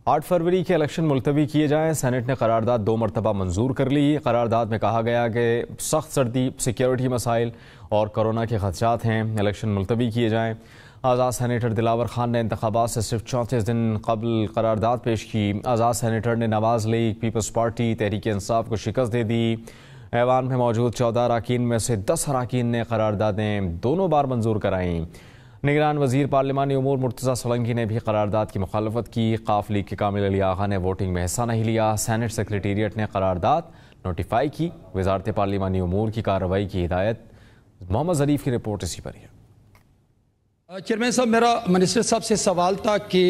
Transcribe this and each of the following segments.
8 फरवरी के इलेक्शन मुलतवी किए जाएं। सेनेट ने करारदाद 2 मरतबा मंजूर कर ली। करारदाद में कहा गया कि सख्त सर्दी, सिक्योरिटी मसाइल और कोरोना के खदशात हैं, इलेक्शन मुलतवी किए जाएं। आज़ाद सेनेटर दिलावर खान ने इंतखाबात से सिर्फ 34 दिन कबल करारदाद पेश की। आज़ाद सेनेटर ने Nawaz league, peoples party, Tehreek Insaf को शिकस्त दे दी। ऐवान में मौजूद 14 अरकान में से 10 अरकान ने करारदादें दोनों बार मंजूर कराईं। निगरान वज़ीर पार्लिमानी उमूर मुर्तज़ा सोलंकी ने भी करारदाद की मुखालफत की। काफ लीग के कामिल अली आगा ने वोटिंग में हिस्सा नहीं लिया। सेनेट सेक्रेटेरिएट ने करारदाद नोटिफाई की। वज़ारत पार्लिमानी उमूर की कार्रवाई की हिदायत। मोहम्मद ज़रीफ की रिपोर्ट इसी पर है। चेयरमैन साहब, मेरा मिनिस्टर साहब से सवाल था कि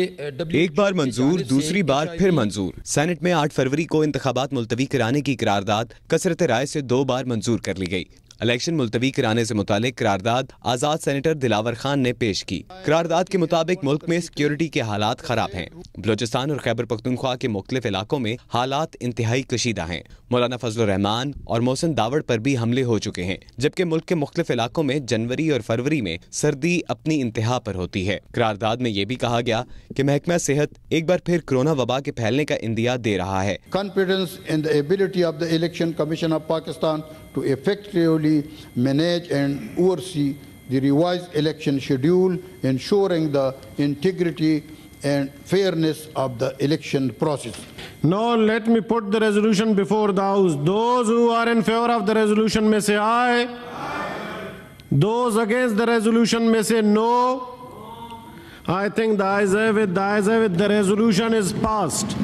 एक बार मंजूर, दूसरी बार फिर मंजूर। सेनेट में 8 फरवरी को इंतखाबात मुलतवी कराने की करारदाद कसरत राय से 2 बार मंजूर कर ली गई। इलेक्शन मुलतवी कराने से मुतालिक करारदाद आज़ाद सेनेटर दिलावर खान ने पेश की। करारदाद के मुताबिक मुल्क में सिक्योरिटी के हालात खराब हैं। बलोचिस्तान और खैबर पख्तूनख्वा के मुख्तलिफ इलाकों में हालात इंतहाई कशीदा हैं। मौलाना फजल रहमान और मोहसिन दावड़ पर भी हमले हो चुके हैं, जबकि मुल्क के मुख्तलिफ इलाकों में जनवरी और फरवरी में सर्दी अपनी इंतहा पर होती है। करारदाद में ये भी कहा गया कि महकमा सेहत एक बार फिर कोरोना वबा के फैलने का इंदिया दे रहा है। Confidence in the ability of the Election Commission of Pakistan to effectively manage and oversee the revised election schedule, ensuring the integrity and fairness of the election process. Now let me put the resolution before the House. Those who are in favor of the resolution may say aye. Those against the resolution may say no. I think the ayes have it. The ayes have it. The resolution is passed.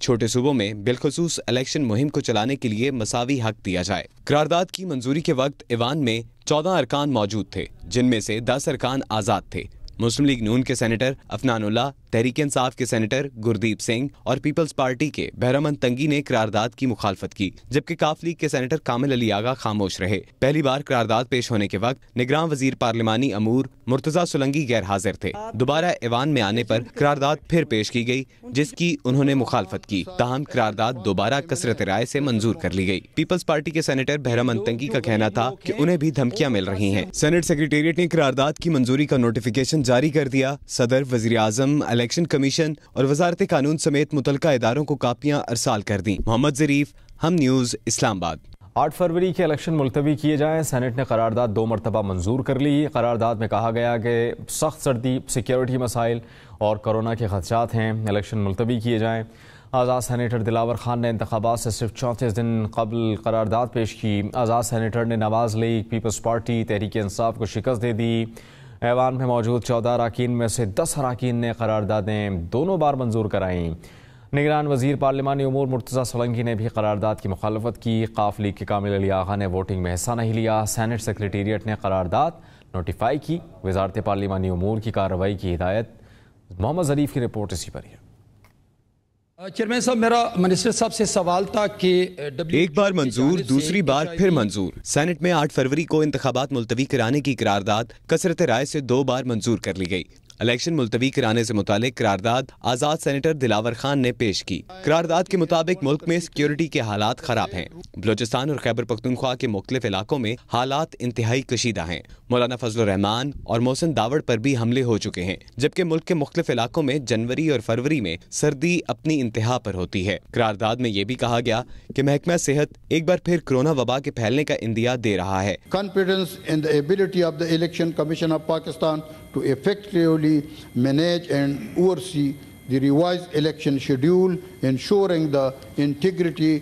छोटे सूबों में बिलखसूस election मुहिम को चलाने के लिए मसावी हक दिया जाए। करारदाद की मंजूरी के वक्त ईवान में 14 अरकान मौजूद थे, जिनमें से 10 अरकान आज़ाद थे। मुस्लिम लीग नून के सेनेटर अफनानुल्लाह, तहरीक इंसाफ के सेनेटर गुरदीप सिंह और पीपल्स पार्टी के बहरमन तंगी ने करारदाद की मुखालफत की, जबकि काफ लीग के सेनेटर कामिल अली आगा खामोश रहे। पहली बार करारदाद पेश होने के वक्त निगरान वजीर पार्लिमानी अमूर मुर्तज़ा सोलंकी गैर हाजिर थे। दोबारा ऐवान में आने पर करारदाद फिर पेश की गई, जिसकी उन्होंने मुखालफत की। ताहम करारदाद दोबारा कसरत राय से मंजूर कर ली गई। पीपल्स पार्टी के सेनेटर बहरमन तंगी का कहना था कि उन्हें भी धमकियां मिल रही हैं। सेनेट सेक्रेटेरिएट ने करारदाद की मंजूरी का नोटिफिकेशन जारी कर दिया। सदर, वज़ीर आज़म, इलेक्शन कमीशन और वज़ारत कानून समेत मुतलका इदारों को कापियां अरसाल कर दी। मोहम्मद ज़रीफ, हम न्यूज़, इस्लामाबाद। 8 फरवरी के इलेक्शन मुलतवी किए जाएं। सेनेट ने करारदाद 2 मरतबा मंजूर कर ली। करारदाद में कहा गया कि सख्त सर्दी, सिक्योरिटी मसाइल और कोरोना के खदशात हैं, इलेक्शन मुलतवी किए जाएं। आज़ाद सेनेटर दिलावर खान ने इंतखाबात से सिर्फ 34 दिन कबल करारदाद पेश की। आज़ाद सेनेटर ने Nawaz league, peoples party, Tehreek Insaf को शिकस्त दे दी। ऐवान में मौजूद 14 अरकान में से 10 अरकान ने करारदादें दोनों बार मंजूर कराईं। निगरान वज़ीर पार्लिमानी उमूर मुर्तज़ा सोलंकी ने भी करारदाद की मुखालफत की। काफ लीग के कामिल अली आगा ने वोटिंग में हिस्सा नहीं लिया। सेनेट सेक्रेटेरिएट ने करारदाद नोटिफाई की। वज़ारत पार्लिमानी उमूर की कार्रवाई की हिदायत। मोहम्मद ज़रीफ की रिपोर्ट इसी पर है। चेयरमैन साहब, मेरा मिनिस्टर साहब से सवाल था कि एक बार मंजूर, दूसरी बार फिर मंजूर। सेनेट में 8 फरवरी को इंतखाबात मुलतवी कराने की करारदाद कसरत राय से 2 बार मंजूर कर ली गई। इलेक्शन मुलतवी कराने से मुतालिक करारदाद आज़ाद सेनेटर दिलावर खान ने पेश की। करारदाद के मुताबिक मुल्क में सिक्योरिटी के हालात खराब हैं। बलोचिस्तान और खैबर पख्तूनख्वा के मुख्तलिफ इलाकों में हालात इंतहाई कशीदा हैं। मौलाना फजल रहमान और मोहसिन दावड़ पर भी हमले हो चुके हैं, जबकि मुल्क के मुख्तलिफ इलाकों में जनवरी और फरवरी में सर्दी अपनी इंतहा पर होती है। करारदाद में ये भी कहा गया कि महकमा सेहत एक बार फिर कोरोना वबा के फैलने का इंदिया दे रहा है। Confidence in the ability of the Election Commission of Pakistan to effectively manage and oversee the revised election schedule, ensuring the integrity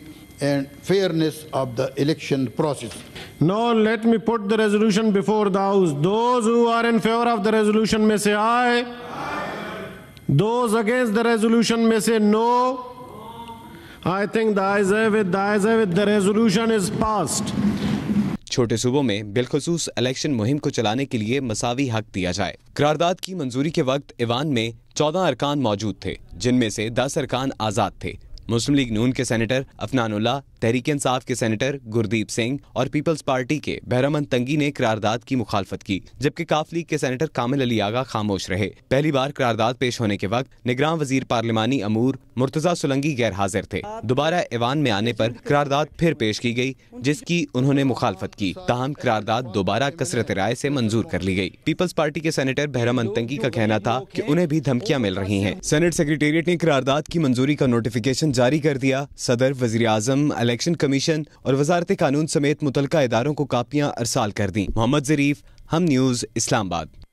and fairness of the election process. Now let me put the resolution before the House. Those who are in favor of the resolution may say aye. Those against the resolution may say no. I think the ayes have it. The ayes have it. The resolution is passed. छोटे सूबों में बिलखसूस election मुहिम को चलाने के लिए मसावी हक दिया जाए। करारदाद की मंजूरी के वक्त ईवान में 14 अरकान मौजूद थे, जिनमें से 10 अरकान आज़ाद थे। मुस्लिम लीग नून के सेनेटर अफनानुल्लाह, तहरीक इंसाफ के सेनेटर गुरदीप सिंह और पीपल्स पार्टी के बहरामन तंगी ने करारदाद की मुखालफत की, जबकि काफ लीग के सेनेटर कामिल अली आगा खामोश रहे। पहली बार करारदाद पेश होने के वक्त निगरान वजीर पार्लिमानी अमूर मुर्तजा सुलंगी गैर हाजिर थे। दोबारा ऐवान में आने पर करारदाद फिर पेश की गई, जिसकी उन्होंने मुखालफत की। ताहम करारदाद दोबारा कसरत राय से मंजूर कर ली गई। पीपल्स पार्टी के सेनेटर बहरामन तंगी का कहना था कि उन्हें भी धमकियां मिल रही हैं। सेनेट सेक्रेटेरिएट ने करारदाद की मंजूरी का नोटिफिकेशन जारी कर दिया। सदर, वजीर आजम, इलेक्शन कमीशन और वजारत कानून समेत मुतलका इदारों को कापियां अरसाल कर दी। मोहम्मद ज़रीफ, हम न्यूज़, इस्लामाबाद।